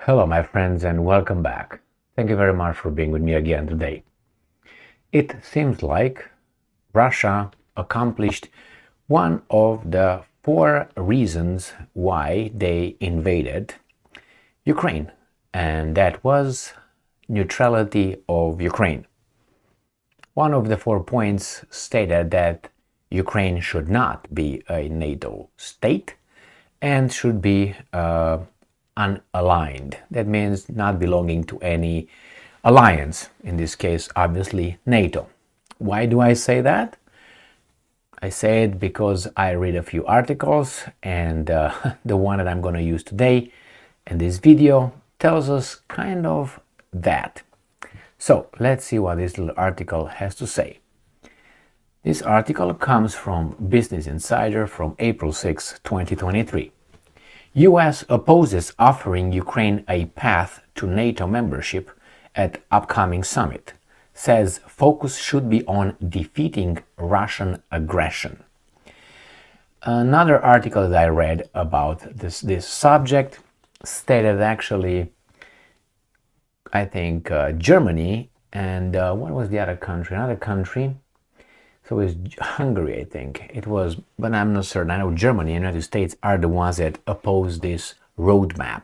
Hello, my friends, and welcome back. Thank you very much for being with me again today. It seems like Russia accomplished one of the four reasons why they invaded Ukraine, and that was neutrality of Ukraine. One of the 4 points stated that Ukraine should not be a NATO state and should be unaligned. That means not belonging to any alliance, in this case, obviously, NATO. Why do I say that? I say it because I read a few articles, and the one that I'm going to use today in this video tells us kind of that. So let's see what this little article has to say. This article comes from Business Insider from April 6, 2023. US opposes offering Ukraine a path to NATO membership at upcoming summit, says focus should be on defeating Russian aggression. Another article that I read about this subject stated actually, I think, Germany and what was the other country? Another country. So it was Hungary, I think. It was, but I'm not certain. I know Germany and the United States are the ones that oppose this roadmap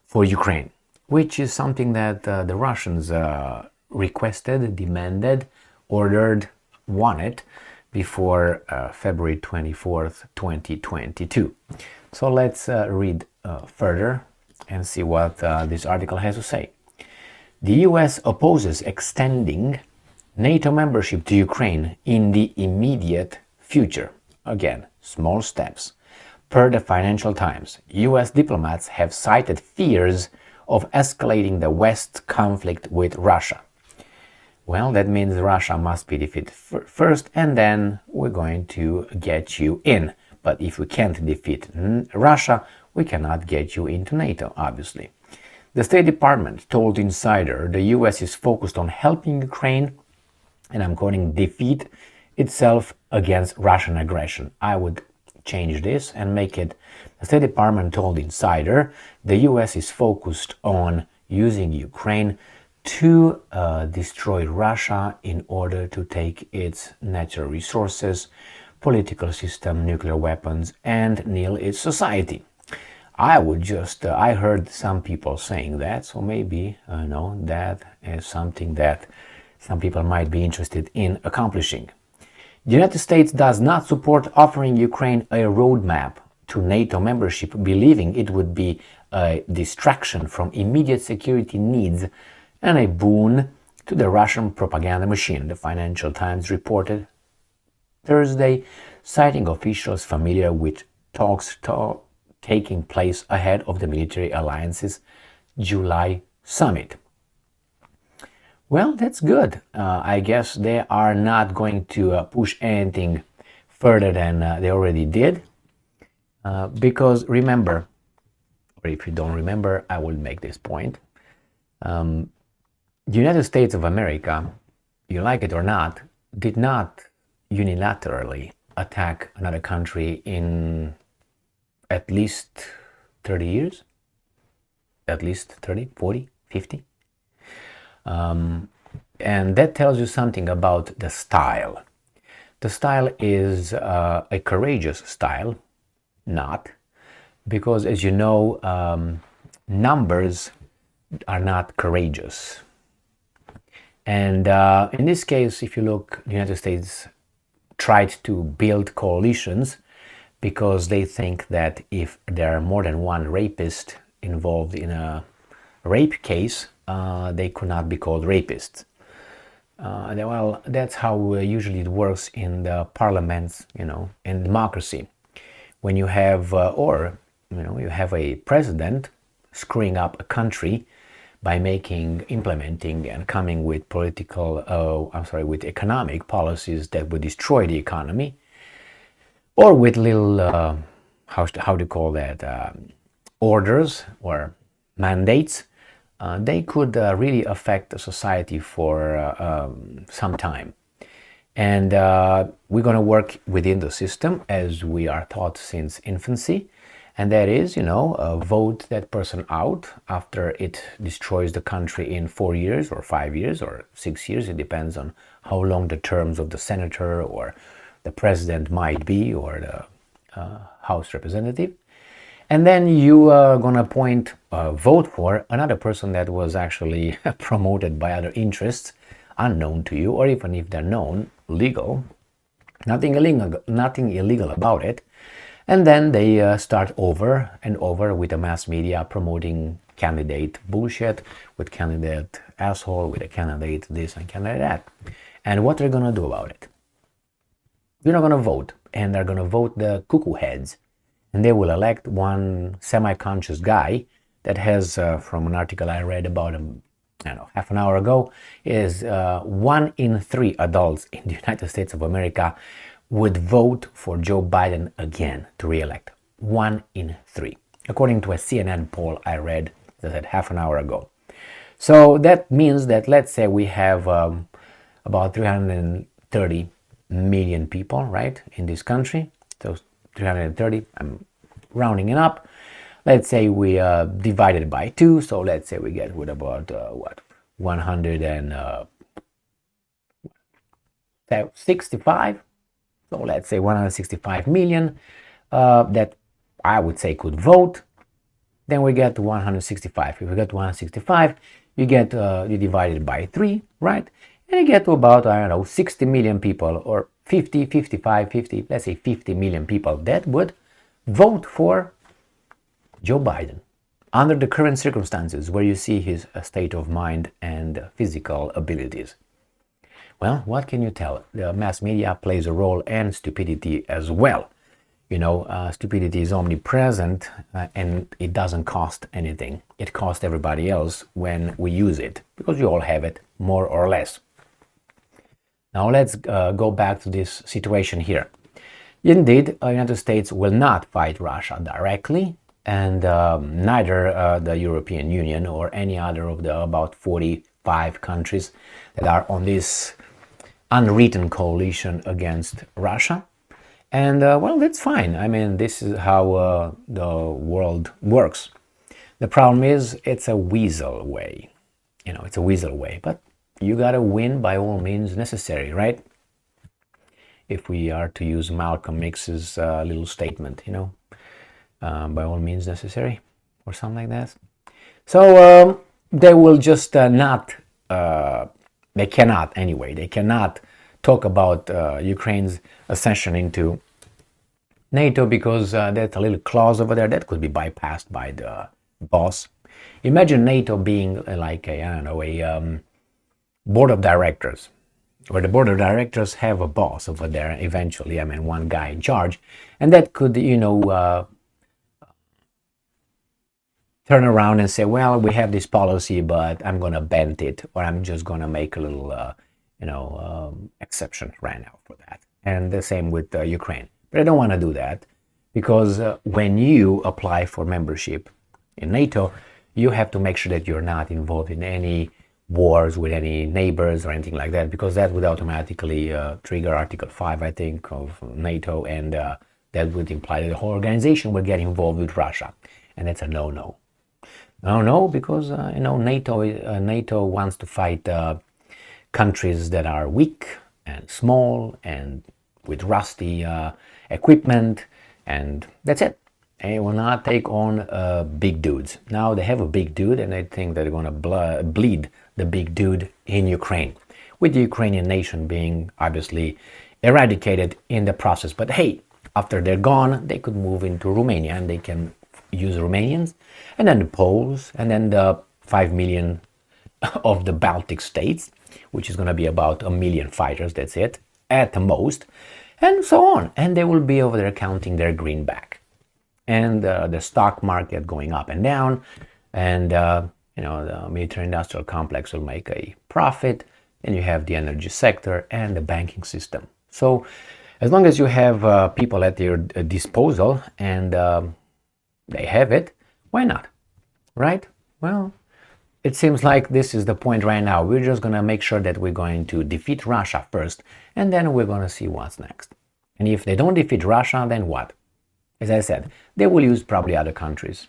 for Ukraine, which is something that the Russians requested, demanded, ordered, wanted before February 24th, 2022. So let's read further and see what this article has to say. The US opposes extending NATO membership to Ukraine in the immediate future. Again, small steps. Per the Financial Times, US diplomats have cited fears of escalating the West conflict with Russia. Well, that means Russia must be defeated first, and then we're going to get you in. But if we can't defeat Russia, we cannot get you into NATO, obviously. The State Department told Insider the US is focused on helping Ukraine, and I'm quoting, defeat itself against Russian aggression. I would change this and make it, the State Department told Insider, the US is focused on using Ukraine to destroy Russia in order to take its natural resources, political system, nuclear weapons, and nil its society. I heard some people saying that, so maybe, that is something that some people might be interested in accomplishing. The United States does not support offering Ukraine a roadmap to NATO membership, believing it would be a distraction from immediate security needs and a boon to the Russian propaganda machine, the Financial Times reported Thursday, citing officials familiar with talks taking place ahead of the military alliance's July summit. Well, that's good. I guess they are not going to push anything further than they already did. Because remember, or if you don't remember, I will make this point. The United States of America, you like it or not, did not unilaterally attack another country in at least 30 years. At least 30, 40, 50. And that tells you something about the style. The style is a courageous style, not, because as you know, numbers are not courageous. And in this case, if you look, the United States tried to build coalitions because they think that if there are more than one rapist involved in a rape case, they could not be called rapists. Well, that's how usually it works in the parliaments, in democracy. When you have, you have a president screwing up a country by implementing and coming with with economic policies that would destroy the economy, or with little, how do you call that, orders or mandates, they could really affect the society for some time. And we're going to work within the system as we are taught since infancy. And that is, vote that person out after it destroys the country in 4 years or 5 years or 6 years. It depends on how long the terms of the senator or the president might be, or the House representative. And then you are going to vote for another person that was actually promoted by other interests unknown to you, or even if they're known, legal. Nothing illegal about it. And then they start over and over with the mass media promoting candidate bullshit, with candidate asshole, with a candidate this and candidate that. And what they're going to do about it? They're not going to vote, and they're going to vote the cuckoo heads. And they will elect one semi-conscious guy that has, from an article I read about half an hour ago, is 1 in 3 adults in the United States of America would vote for Joe Biden again to re-elect. 1 in 3, according to a CNN poll I read that half an hour ago. So that means that, let's say we have about 330 million people, right, in this country. So 330, I'm rounding it up. Let's say we divide it by 2, so let's say we get with about 165. So let's say 165 million that I would say could vote. Then we get to 165. If we get to 165, you divide it by 3, right? And you get to about, 60 million people, or 50, 55, 50, let's say 50 million people that would vote for Joe Biden under the current circumstances, where you see his state of mind and physical abilities. Well, what can you tell? The mass media plays a role, and stupidity as well. Stupidity is omnipresent, and it doesn't cost anything. It costs everybody else when we use it, because we all have it, more or less. Now let's go back to this situation here. Indeed, the United States will not fight Russia directly, and neither the European Union or any other of the about 45 countries that are on this unwritten coalition against Russia. And well, that's fine. I mean, this is how the world works. The problem is, it's a weasel way. It's a weasel way, but you gotta win by all means necessary, right? If we are to use Malcolm X's little statement, by all means necessary, or something like that. So they will just they cannot talk about Ukraine's accession into NATO, because there's a little clause over there that could be bypassed by the boss. Imagine NATO being like a board of directors, where the board of directors have a boss over there eventually, one guy in charge, and that could, turn around and say, well, we have this policy, but I'm going to bend it, or I'm just going to make a little, exception right now for that. And the same with Ukraine. But I don't want to do that, because when you apply for membership in NATO, you have to make sure that you're not involved in any wars with any neighbors or anything like that, because that would automatically trigger Article 5, I think, of NATO, and that would imply that the whole organization would get involved with Russia, and that's a no-no. No, because NATO wants to fight countries that are weak and small and with rusty equipment, and that's it. They will not take on big dudes. Now they have a big dude, and I think they're going to bleed the big dude in Ukraine, with the Ukrainian nation being obviously eradicated in the process. But hey, after they're gone, they could move into Romania, and they can use Romanians, and then the Poles, and then the 5 million of the Baltic states, which is going to be about 1 million fighters, that's it, at the most, and so on. And they will be over there counting their greenback. And the stock market going up and down, and the military-industrial complex will make a profit, and you have the energy sector and the banking system. So as long as you have people at your disposal, and they have it, why not, right? Well, it seems like this is the point right now. We're just going to make sure that we're going to defeat Russia first, and then we're going to see what's next. And if they don't defeat Russia, then what? As I said, they will use probably other countries.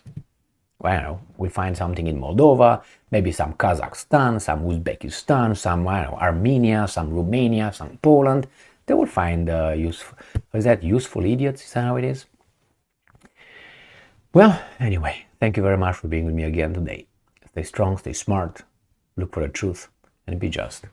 Well, I don't know, we'll find something in Moldova, maybe some Kazakhstan, some Uzbekistan, some, I don't know, Armenia, some Romania, some Poland. They will find useful idiots, is that how it is? Well, anyway, thank you very much for being with me again today. Stay strong, stay smart, look for the truth, and be just.